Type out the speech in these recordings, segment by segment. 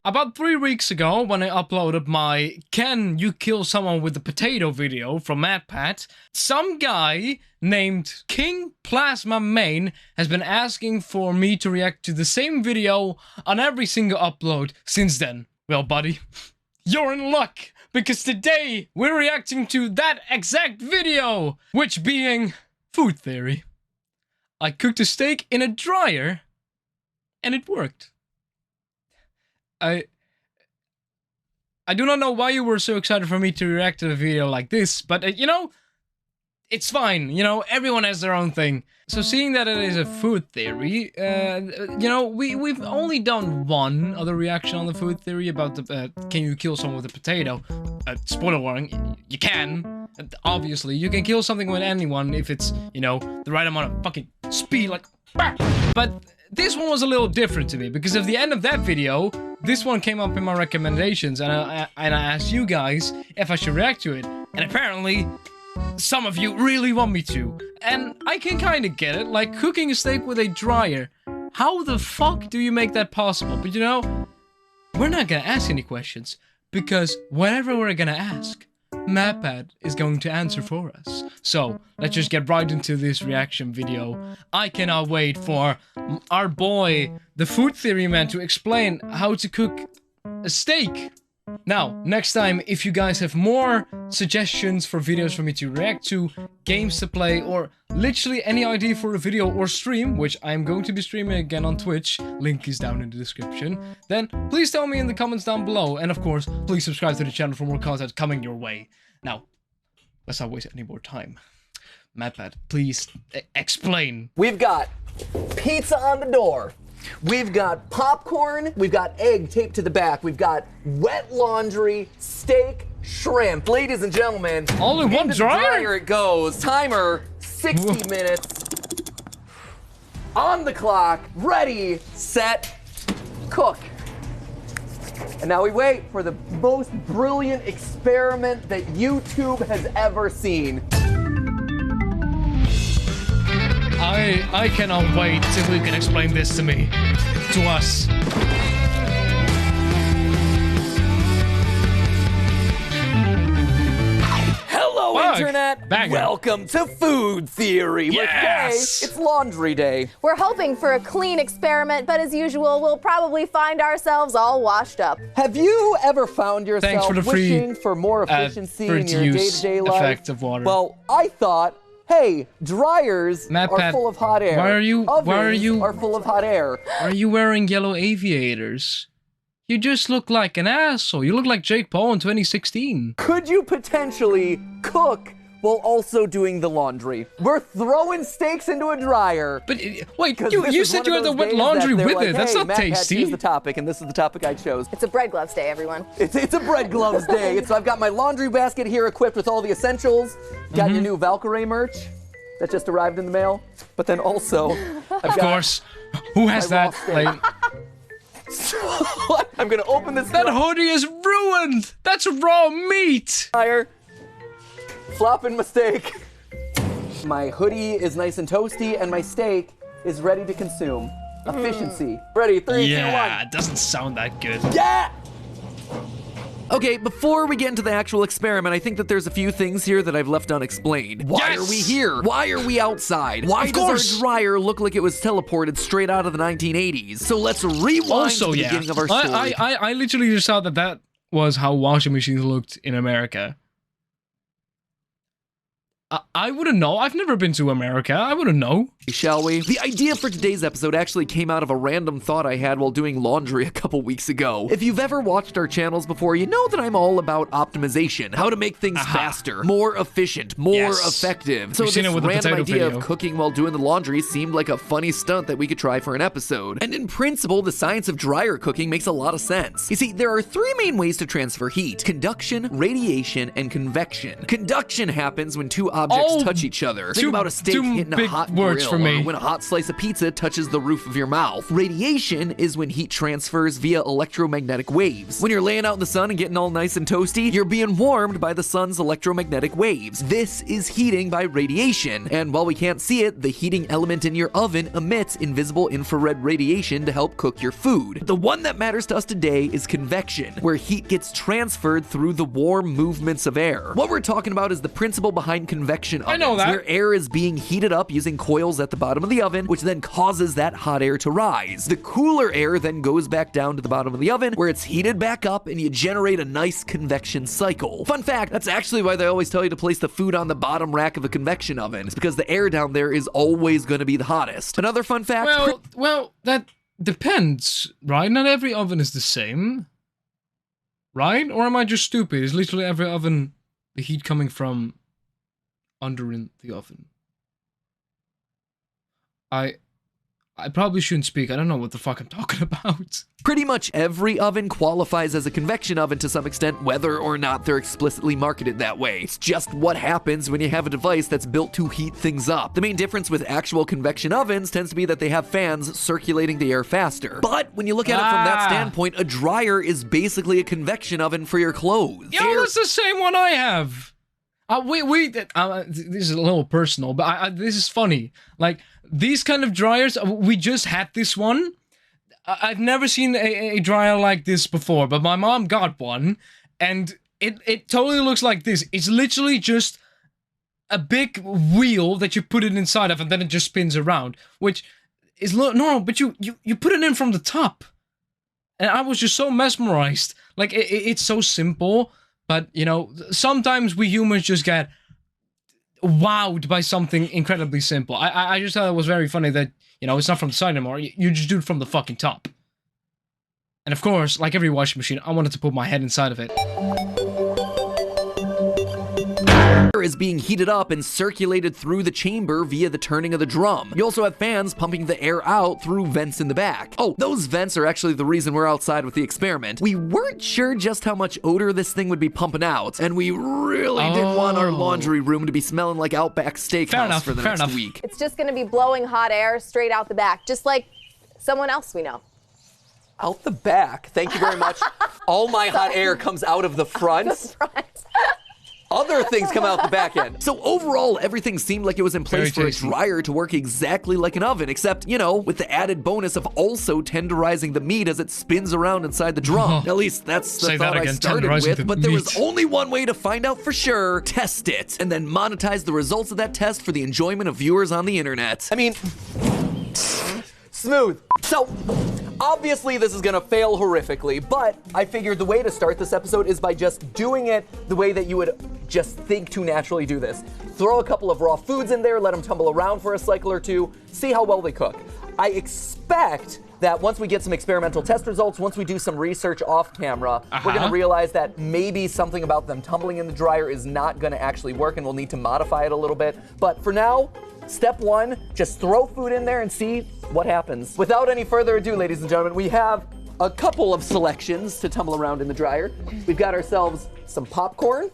About 3 weeks ago, when I uploaded my "Can you kill someone with a potato" video from MatPat, some guy named King Plasma Main has been asking for me to react to the same video on every single upload since then. Well, buddy, you're in luck, because today we're reacting to that exact video, which being food theory. I cooked a steak in a dryer, and it worked. I do not know why you were so excited for me to react to a video like this, but you know, it's fine. You know, everyone has their own thing. So seeing that it is a food theory, you know, we've only done one other reaction on the food theory about the can you kill someone with a potato? Spoiler warning, you can. Obviously, you can kill something with anyone if it's, you know, the right amount of fucking speed, like, but this one was a little different to me, because at the end of that video, this one came up in my recommendations, and I asked you guys if I should react to it, and apparently, some of you really want me to, and I can kinda get it, like cooking a steak with a dryer. How the fuck do you make that possible? But you know, we're not gonna ask any questions, because whatever we're gonna ask, MatPat is going to answer for us. So, let's just get right into this reaction video. I cannot wait for our boy, the food theory man, to explain how to cook a steak. Now, next time, if you guys have more suggestions for videos for me to react to, games to play, or literally any idea for a video or stream, which I'm going to be streaming again on Twitch, link is down in the description, then please tell me in the comments down below, and of course, please subscribe to the channel for more content coming your way. Now, let's not waste any more time. MatPat, please explain. We've got pizza on the door. We've got popcorn, we've got egg taped to the back, we've got wet laundry, steak, shrimp. Ladies and gentlemen, all in one dryer? Here it goes. Timer, 60 minutes. On the clock, ready, set, cook. And now we wait for the most brilliant experiment that YouTube has ever seen. I cannot wait till you can explain this to me. To us. Hello, Internet! Banger. Welcome to Food Theory, where today it's laundry day. We're hoping for a clean experiment, but as usual, we'll probably find ourselves all washed up. Have you ever found yourself for the wishing for more efficiency in your day-to-day life? Effect of water. Well, I thought, hey, dryers are full of hot air. Ovens are full of hot air. Are you wearing yellow aviators? You just look like an asshole. You look like Jake Paul in 2016. Could you potentially cook while also doing the laundry? We're throwing steaks into a dryer. But wait, you said you had the wet laundry with it. That's not tasty. Here's the topic, and this is the topic I chose. It's a bread gloves day, everyone. It's a bread gloves day. So I've got my laundry basket here equipped with all the essentials. Got your new Valkyrie merch that just arrived in the mail. But then also, of course, who has that? Like, I'm gonna open this. That hoodie is ruined. That's raw meat. Fire. Flopping my steak. My hoodie is nice and toasty, and my steak is ready to consume. Efficiency. Ready, 3, 2, 1. Yeah, it doesn't sound that good. Yeah! Okay, before we get into the actual experiment, I think that there's a few things here that I've left unexplained. Why are we here? Why are we outside? Why does our dryer look like it was teleported straight out of the 1980s? So let's rewind to the beginning of our story. I literally just saw that was how washing machines looked in America. I wouldn't know. I've never been to America. I wouldn't know. Shall we? The idea for today's episode actually came out of a random thought I had while doing laundry a couple weeks ago. If you've ever watched our channels before, you know that I'm all about optimization, how to make things faster, more efficient, more effective. So this random idea of cooking while doing the laundry seemed like a funny stunt that we could try for an episode. And in principle, the science of dryer cooking makes a lot of sense. You see, there are 3 main ways to transfer heat: conduction, radiation, and convection. Conduction happens when 2 objects touch each other. Think about a steak hitting a hot words grill, for me. or when a hot slice of pizza touches the roof of your mouth. Radiation is when heat transfers via electromagnetic waves. When you're laying out in the sun and getting all nice and toasty, you're being warmed by the sun's electromagnetic waves. This is heating by radiation, and while we can't see it, the heating element in your oven emits invisible infrared radiation to help cook your food. The one that matters to us today is convection, where heat gets transferred through the warm movements of air. What we're talking about is the principle behind convection ovens, I know that. where air is being heated up using coils at the bottom of the oven, which then causes that hot air to rise. The cooler air then goes back down to the bottom of the oven, where it's heated back up, and you generate a nice convection cycle. Fun fact, that's actually why they always tell you to place the food on the bottom rack of a convection oven. It's because the air down there is always going to be the hottest. Another fun fact... Well, that depends, right? Not every oven is the same, right? Or am I just stupid? Is literally every oven the heat coming from under in the oven? I probably shouldn't speak. I don't know what the fuck I'm talking about. Pretty much every oven qualifies as a convection oven to some extent, whether or not they're explicitly marketed that way. It's just what happens when you have a device that's built to heat things up. The main difference with actual convection ovens tends to be that they have fans circulating the air faster. But when you look at it from that standpoint, a dryer is basically a convection oven for your clothes. Yo, that's the same one I have. This is a little personal, but this is funny. Like, these kind of dryers, we just had this one. I've never seen a dryer like this before, but my mom got one, and it totally looks like this. It's literally just a big wheel that you put it inside of, and then it just spins around, which is normal, but you put it in from the top. And I was just so mesmerized. Like, it's so simple, but, you know, sometimes we humans just get wowed by something incredibly simple. I just thought it was very funny that, you know, it's not from the side anymore. You just do it from the fucking top. And of course, like every washing machine, I wanted to put my head inside of it. Air is being heated up and circulated through the chamber via the turning of the drum. You also have fans pumping the air out through vents in the back. Oh, those vents are actually the reason we're outside with the experiment. We weren't sure just how much odor this thing would be pumping out, and we really didn't want our laundry room to be smelling like Outback Steakhouse for the next week. It's just going to be blowing hot air straight out the back, just like someone else we know. Out the back? Thank you very much. All my hot air comes out of the front. Other things come out the back end. So overall, everything seemed like it was in place for a dryer to work exactly like an oven, except, you know, with the added bonus of also tenderizing the meat as it spins around inside the drum. At least that's the thought I started with, but there was only one way to find out for sure: test it, and then monetize the results of that test for the enjoyment of viewers on the internet. I mean, smooth. So, obviously this is gonna fail horrifically, but I figured the way to start this episode is by just doing it the way that you would just think to naturally do this. Throw a couple of raw foods in there, let them tumble around for a cycle or two, see how well they cook. I expect that once we get some experimental test results, once we do some research off camera, we're gonna realize that maybe something about them tumbling in the dryer is not gonna actually work, and we'll need to modify it a little bit. But for now, step one, just throw food in there and see what happens. Without any further ado, ladies and gentlemen, we have a couple of selections to tumble around in the dryer. We've got ourselves some popcorn.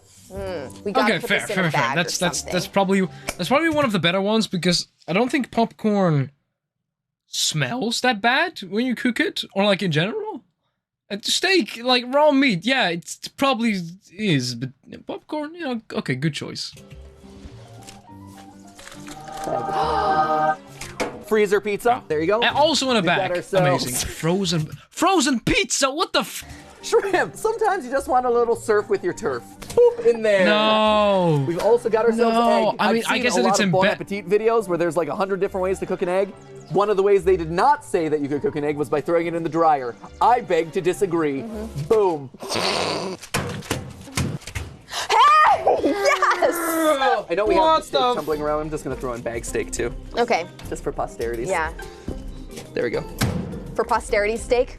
We gotta put fair. this in a bag or That's probably one of the better ones, because I don't think popcorn smells that bad when you cook it, or like in general. Steak, like raw meat, yeah, it probably is, but popcorn, you know, okay, good choice. Freezer pizza. There you go. And also in a bag. Amazing. Frozen pizza. What the shrimp. Sometimes you just want a little surf with your turf. Boop, in there. No. We've also got ourselves egg. I mean, I guess it's in Bon Appetit videos where there's like 100 different ways to cook an egg. One of the ways they did not say that you could cook an egg was by throwing it in the dryer. I beg to disagree. Boom. Yes! I know we have steak tumbling around. I'm just going to throw in bag steak too. Okay. Just for posterity's. Yeah. There we go. For posterity's sake?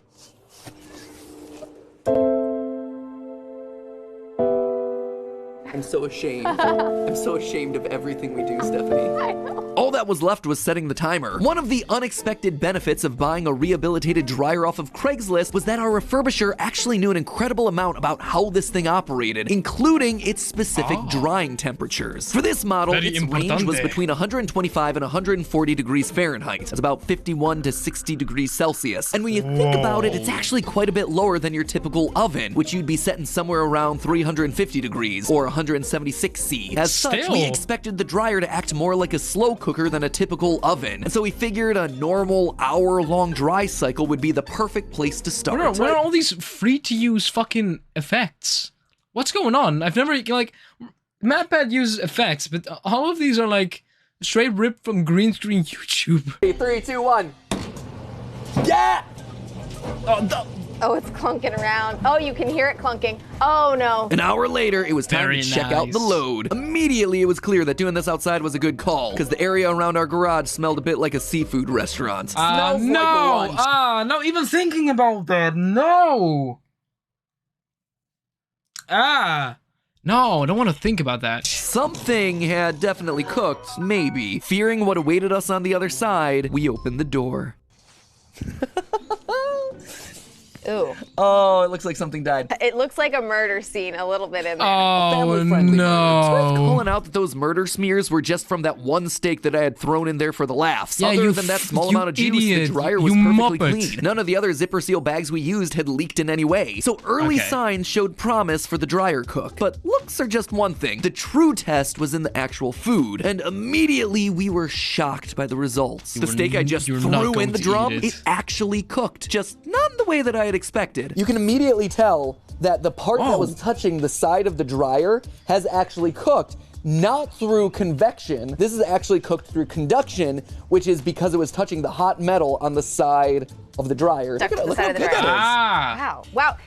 I'm so ashamed. I'm so ashamed of everything we do, Stephanie. I know. All that was left was setting the timer. One of the unexpected benefits of buying a rehabilitated dryer off of Craigslist was that our refurbisher actually knew an incredible amount about how this thing operated, including its specific drying temperatures. For this model, Very its range was importante. between 125 and 140 degrees Fahrenheit. That's about 51 to 60 degrees Celsius. And when you think about it, it's actually quite a bit lower than your typical oven, which you'd be setting somewhere around 350 degrees or 176 C. As such, we Still. expected the dryer to act more like a slow cooker than a typical oven. And so we figured a normal hour-long dry cycle would be the perfect place to start. What are all these free-to-use fucking effects? What's going on? I've never, like, MatPat uses effects, but all of these are, like, straight ripped from green screen YouTube. 3, 2, 1. Yeah! Oh, it's clunking around. Oh, you can hear it clunking. Oh, no. An hour later, it was time Very to check out the nice. load. Immediately, it was clear that doing this outside was a good call, because the area around our garage smelled a bit like a seafood restaurant. Smells like lunch. Not even thinking about that. No. No, I don't want to think about that. Something had definitely cooked, maybe. Fearing what awaited us on the other side, we opened the door. Ooh. Oh, it looks like something died. It looks like a murder scene a little bit in there. Oh, Family-friendly murder. It's worth no. calling out that those murder smears were just from that one steak that I had thrown in there for the laughs. Yeah, Other you than that small you amount of juice, idiot. the dryer was You perfectly muppet. clean. None of the other zipper seal bags we used had leaked in any way. So early Okay. signs showed promise for the dryer cook. But looks are just one thing. The true test was in the actual food. And immediately we were shocked by the results. The were steak I n- just you're not threw going in the to drum, eat it it. actually cooked. Just not in the way that I had expected. You can immediately tell that the part Oh. that was touching the side of the dryer has actually cooked, not through convection. This is actually cooked through conduction, which is because it was touching the hot metal on the side of the dryer. Stuck to the Look side how of the good dryer. that is. Wow. Wow.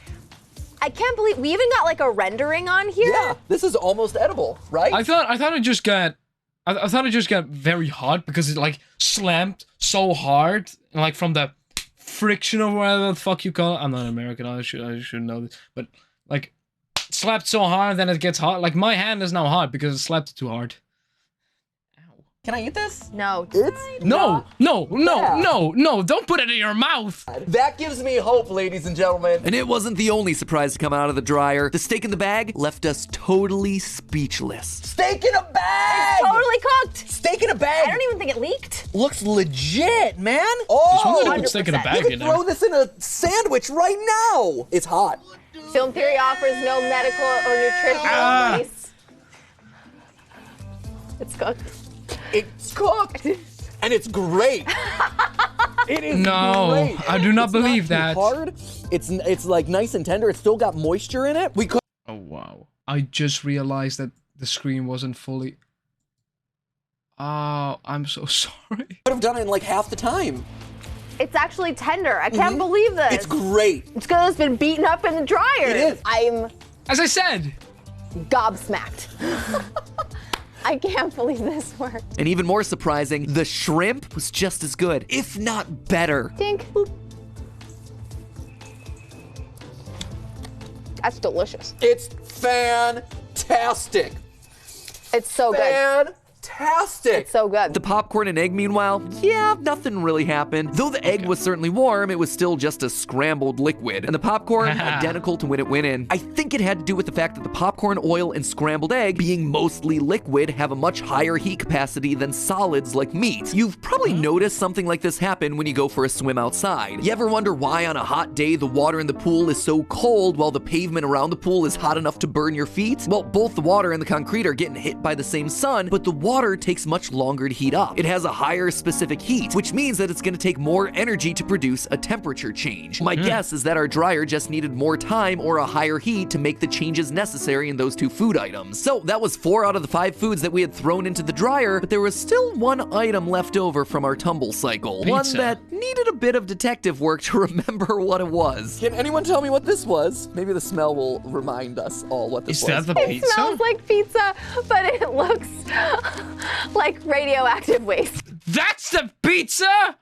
I can't believe we even got like a rendering on here. Yeah, this is almost edible, right? I thought it just got I thought it just got very hot because it like slammed so hard and like from the friction or whatever the fuck you call it. I'm not American, I should know this. But like slapped so hard then it gets hot. Like my hand is now hot because it slapped too hard. Can I eat this? No. It's No, no, Yeah. don't put it in your mouth. That gives me hope, ladies and gentlemen. And it wasn't the only surprise to come out of the dryer. The steak in the bag left us totally speechless. Steak in a bag! Totally cooked. Steak in a bag! I don't even think it leaked. Looks legit, man. Someone Oh, put steak in a 100%. bag you in can there. throw this in a sandwich right now. It's hot. Film Theory offers no medical or nutritional advice. It's cooked. It's cooked, and it's great. It is No, great. I do not It's believe too that. Hard. It's like nice and tender. It's still got moisture in it. We could Oh wow. I just realized that the screen wasn't fully. Oh, I'm so sorry. have done it in like half the time. It's actually tender. I can't believe this. It's great. It's because it's been beaten up in the dryer. It is. I'm As I said. gobsmacked. I can't believe this worked. And even more surprising, the shrimp was just as good, if not better. Dink. That's delicious. It's fantastic. It's so good. Fantastic. So good. The popcorn and egg, meanwhile, yeah, nothing really happened. Though the egg was certainly warm, it was still just a scrambled liquid. And the popcorn, identical to when it went in. I think it had to do with the fact that the popcorn, oil, and scrambled egg, being mostly liquid, have a much higher heat capacity than solids like meat. You've probably noticed something like this happen when you go for a swim outside. You ever wonder why on a hot day the water in the pool is so cold while the pavement around the pool is hot enough to burn your feet? Well, both the water and the concrete are getting hit by the same sun, but the water takes much longer to heat up. It has a higher specific heat, which means that it's going to take more energy to produce a temperature change. My guess is that our dryer just needed more time or a higher heat to make the changes necessary in those two food items. So that was 4 out of the 5 foods that we had thrown into the dryer, but there was still one item left over from our tumble cycle. One Pizza. that needed a bit of detective work to remember what it was. Can anyone tell me what this was? Maybe the smell will remind us all what this Is was. that the It pizza? smells like pizza, but it looks like radioactive waste. That's the pizza?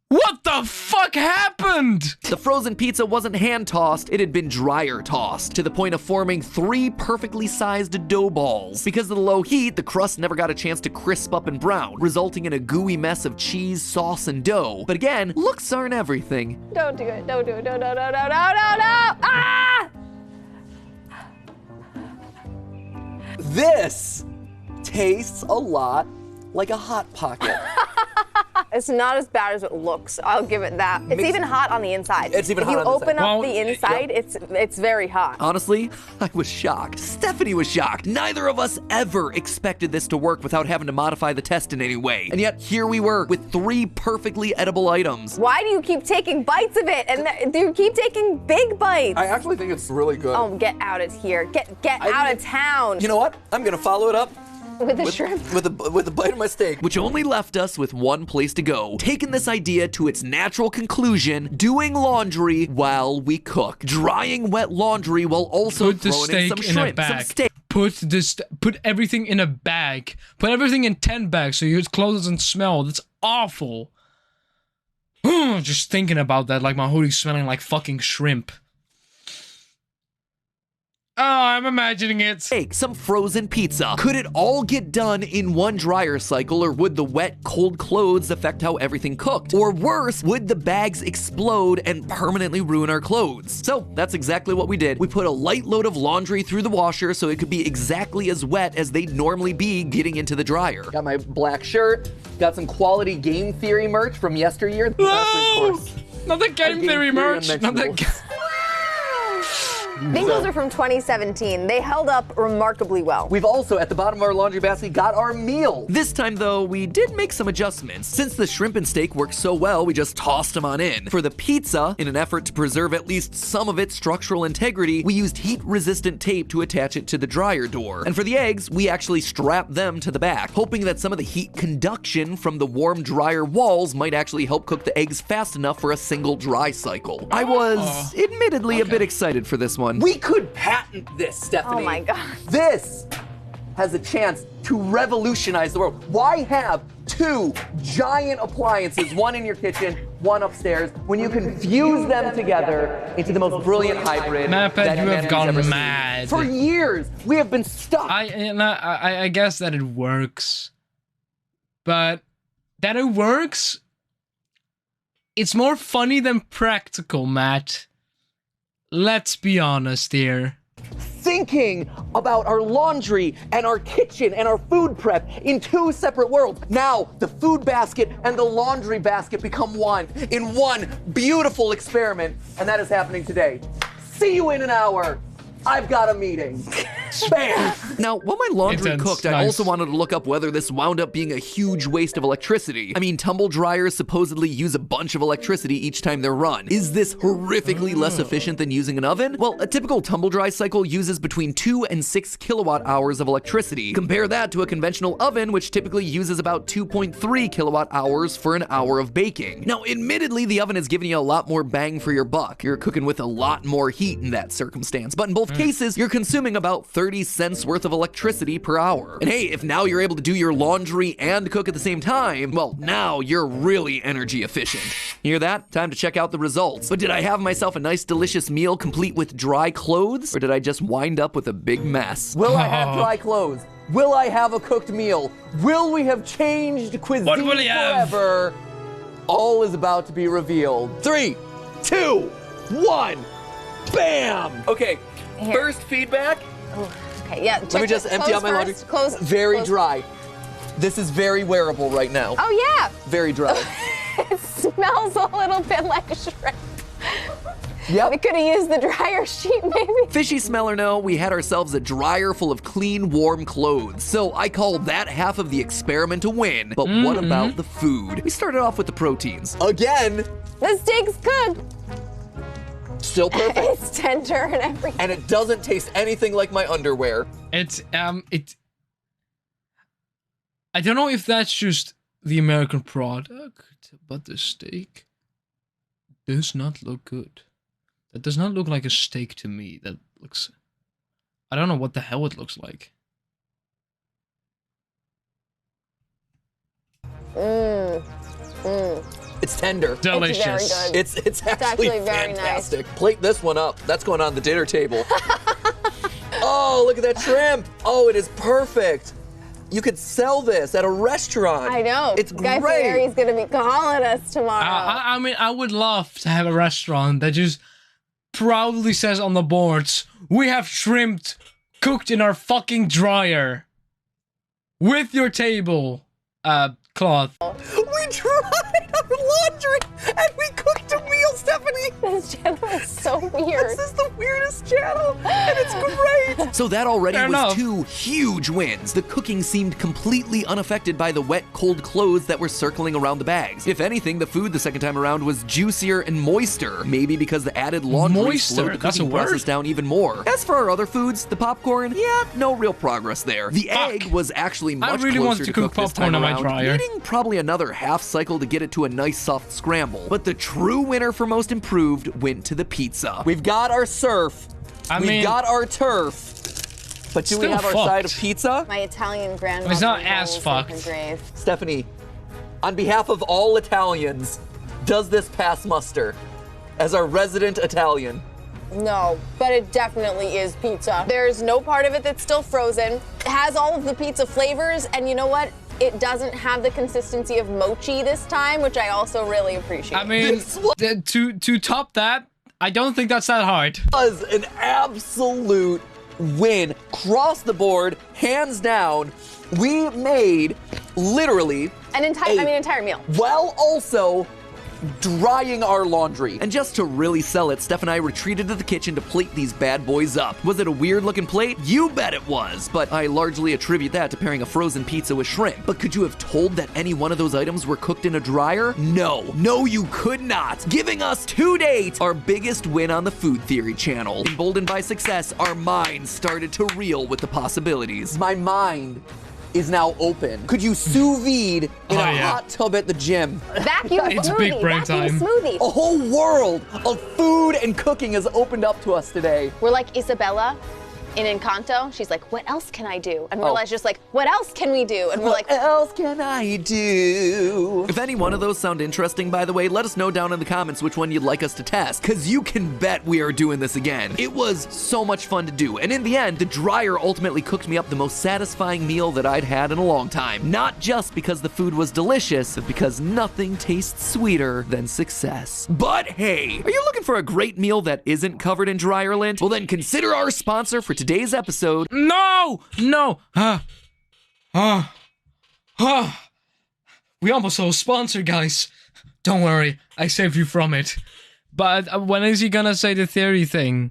What the fuck happened? The frozen pizza wasn't hand-tossed, it had been dryer-tossed, to the point of forming 3 perfectly sized dough balls. Because of the low heat, the crust never got a chance to crisp up and brown, resulting in a gooey mess of cheese, sauce, and dough. But again, looks aren't everything. Don't do it. Don't do it. No, no, no, no, no, no, no. Ah! This tastes a lot like a Hot Pocket. It's not as bad as it looks. I'll give it that. It's even hot on the inside. It's even if hot you on the open inside. up the inside, it's very hot. Honestly, I was shocked. Stephanie was shocked. Neither of us ever expected this to work without having to modify the test in any way. And yet, here we were with 3 perfectly edible items. Why do you keep taking bites of it? And you keep taking big bites. I actually think it's really good. Oh, get out of here. Get out of town. You know what? I'm gonna follow it up with the shrimp. with a bite of my steak. Which only left us with one place to go, taking this idea to its natural conclusion, doing laundry while we cook. Drying wet laundry while also Put the throwing in some steak in a shrimp, some bag. steak. Put everything in a bag. Put everything in 10 bags so your clothes doesn't smell. That's awful. Just thinking about that, like my hoodie's smelling like fucking shrimp. Oh, I'm imagining it. Steak, some frozen pizza. Could it all get done in one dryer cycle, or would the wet, cold clothes affect how everything cooked? Or worse, would the bags explode and permanently ruin our clothes? So that's exactly what we did. We put a light load of laundry through the washer so it could be exactly as wet as they'd normally be getting into the dryer. Got my black shirt. Got some quality Game Theory merch from yesteryear. No! Of course. Not the Game Theory merch. Not that. I think those are from 2017. They held up remarkably well. We've also, at the bottom of our laundry basket, got our meal. This time, though, we did make some adjustments. Since the shrimp and steak worked so well, we just tossed them on in. For the pizza, in an effort to preserve at least some of its structural integrity, we used heat-resistant tape to attach it to the dryer door. And for the eggs, we actually strapped them to the back, hoping that some of the heat conduction from the warm dryer walls might actually help cook the eggs fast enough for a single dry cycle. I was, admittedly, a bit excited for this one. We could patent this, Stephanie. Oh my God. This has a chance to revolutionize the world. Why have 2 giant appliances, one in your kitchen, one upstairs, when you can fuse them together into the most brilliant hybrid Matt, that you have humanity's gone ever seen? mad. For years, we have been stuck. I guess that it works, but that it works, it's more funny than practical, Matt. Let's be honest here. Thinking about our laundry and our kitchen and our food prep in 2 separate worlds. Now, the food basket and the laundry basket become one in one beautiful experiment, and that is happening today. See you in an hour. I've got a meeting. Bam! Now, while my laundry Intense. cooked, I Nice. also wanted to look up whether this wound up being a huge waste of electricity. I mean, tumble dryers supposedly use a bunch of electricity each time they're run. Is this horrifically less efficient than using an oven? Well, a typical tumble dry cycle uses between 2 and 6 kilowatt hours of electricity. Compare that to a conventional oven, which typically uses about 2.3 kilowatt hours for an hour of baking. Now, admittedly, the oven is giving you a lot more bang for your buck. You're cooking with a lot more heat in that circumstance, but in both cases, you're consuming about 30 cents worth of electricity per hour. And hey, if now you're able to do your laundry and cook at the same time, well, now you're really energy efficient. Hear that? Time to check out the results. But did I have myself a nice, delicious meal complete with dry clothes, or did I just wind up with a big mess? Will I have dry clothes? Will I have a cooked meal? Will we have changed cuisine What will you have? forever? All is about to be revealed. 3, 2, 1, bam! Okay, Here. first feedback. Okay, yeah. Let me just empty out my laundry. Close. Very close. dry. This is very wearable right now. Oh yeah. Very dry. It smells a little bit like shrimp. We Yep. could have used the dryer sheet, maybe. Fishy smell or no, we had ourselves a dryer full of clean, warm clothes. So I call that half of the experiment a win. But what about the food? We started off with the proteins. Again, The steak's good. still perfect. It's tender and everything. And it doesn't taste anything like my underwear. It's I don't know if that's just the American product, but the steak does not look good. That does not look like a steak to me. That looks, I don't know what the hell it looks like. It's tender. Delicious. It's very good. It's actually very fantastic. Plate this one up. That's going on the dinner table. Oh, look at that shrimp. Oh, it is perfect. You could sell this at a restaurant. I know. It's Guy great. Fieri's gonna be calling us tomorrow. I mean, I would love to have a restaurant that just proudly says on the boards, we have shrimp cooked in our fucking dryer. With your table cloth. We tried our laundry and we cooked a meal, Stephanie. This channel is so weird. This is the weirdest channel, and it's great. So that already Fair was enough. 2 huge wins. The cooking seemed completely unaffected by the wet, cold clothes that were circling around the bags. If anything, the food the second time around was juicier and moister. Maybe because the added laundry Moister? slowed the That's a cooking process word? down even more. As for our other foods, the popcorn, yeah, no real progress there. The egg was actually much really closer wanted to cook this popcorn time on my around, dryer. needing probably another half cycle to get it to a nice soft scramble. But the true winner for most improved went to the pizza. We've got our surf. I We've mean, got our turf. But do we still have our side of fucked. pizza? My Italian grandmother. It's not rolls as in fucked. her grave. Stephanie, on behalf of all Italians, does this pass muster? As our resident Italian. No, but it definitely is pizza. There's no part of it that's still frozen. It has all of the pizza flavors, and you know what? It doesn't have the consistency of mochi this time, which I also really appreciate. I mean, This was- to top that, I don't think that's that hard. Was an absolute win across the board, hands down. We made literally An entire meal. while also drying our laundry. And just to really sell it, Steph and I retreated to the kitchen to plate these bad boys up. Was it a weird looking plate? You bet it was, but I largely attribute that to pairing a frozen pizza with shrimp. But could you have told that any one of those items were cooked in a dryer? No, you could not. Giving us to date our biggest win on the Food Theory channel. Emboldened by success, our minds started to reel with the possibilities. My mind is now open. Could you sous vide in Oh, a yeah. hot tub at the gym? Vacuum It's smoothie. big brain Vacuum time. smoothie. A whole world of food and cooking has opened up to us today. We're like Isabella in Encanto. She's like, what else can I do? And Oh. Marilla's just like, what else can we do? And we're like, What else can I do? If any one of those sound interesting, by the way, let us know down in the comments which one you'd like us to test, because you can bet we are doing this again. It was so much fun to do, and in the end, the dryer ultimately cooked me up the most satisfying meal that I'd had in a long time. Not just because the food was delicious, but because nothing tastes sweeter than success. But hey, are you looking for a great meal that isn't covered in dryer lint? Well then consider our sponsor for today's episode. No! We almost saw a sponsor, guys. Don't worry, I saved you from it. But when is he gonna say the theory thing?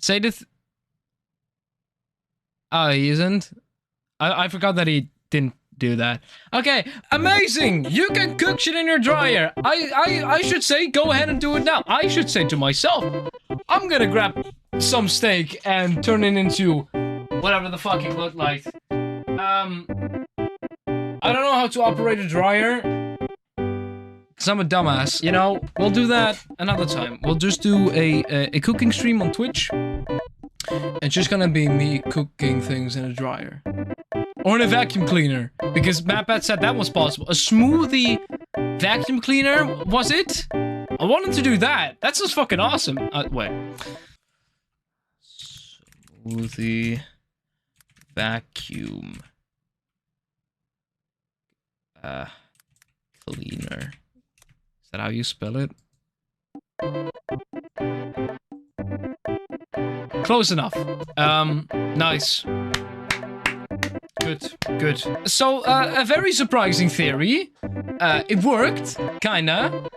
Say the Oh, he isn't? I forgot that he didn't do that. Okay, amazing! You can cook shit in your dryer. I should say, go ahead and do it now. I should say to myself, I'm gonna grab some steak and turn it into whatever the fuck it looked like. I don't know how to operate a dryer, because I'm a dumbass. You know, we'll do that another time. We'll just do a cooking stream on Twitch. It's just gonna be me cooking things in a dryer. Or in a vacuum cleaner, because MatPat said that was possible. A smoothie vacuum cleaner, was it? I wanted to do that. That's just fucking awesome. Wait. Smoothie vacuum cleaner. Is that how you spell it? Close enough. Nice. Good. So, a very surprising theory. It worked, kinda.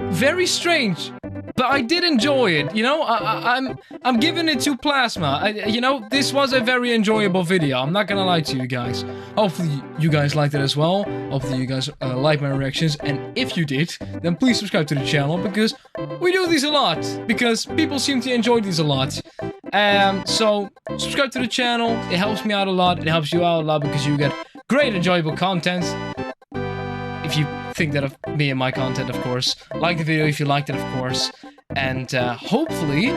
Very strange, but I did enjoy it. You know, I'm giving it to Plasma. You know, this was a very enjoyable video. I'm not gonna lie to you guys. Hopefully, you guys liked it as well. Hopefully, you guys like my reactions. And if you did, then please subscribe to the channel, because we do these a lot. Because people seem to enjoy these a lot. So subscribe to the channel. It helps me out a lot. It helps you out a lot, because you get great enjoyable content. If you think that of me and my content, of course. Like the video if you liked it, of course. And hopefully,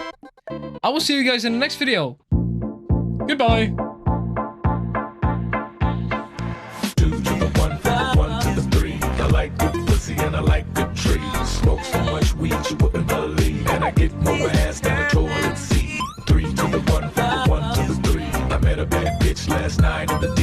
I will see you guys in the next video. Goodbye. 2 to the 1, from the 1 to the 3. The get more ass than a toilet seat. 3 to the 1, from the 1 to the 3. I met a bad bitch last night in the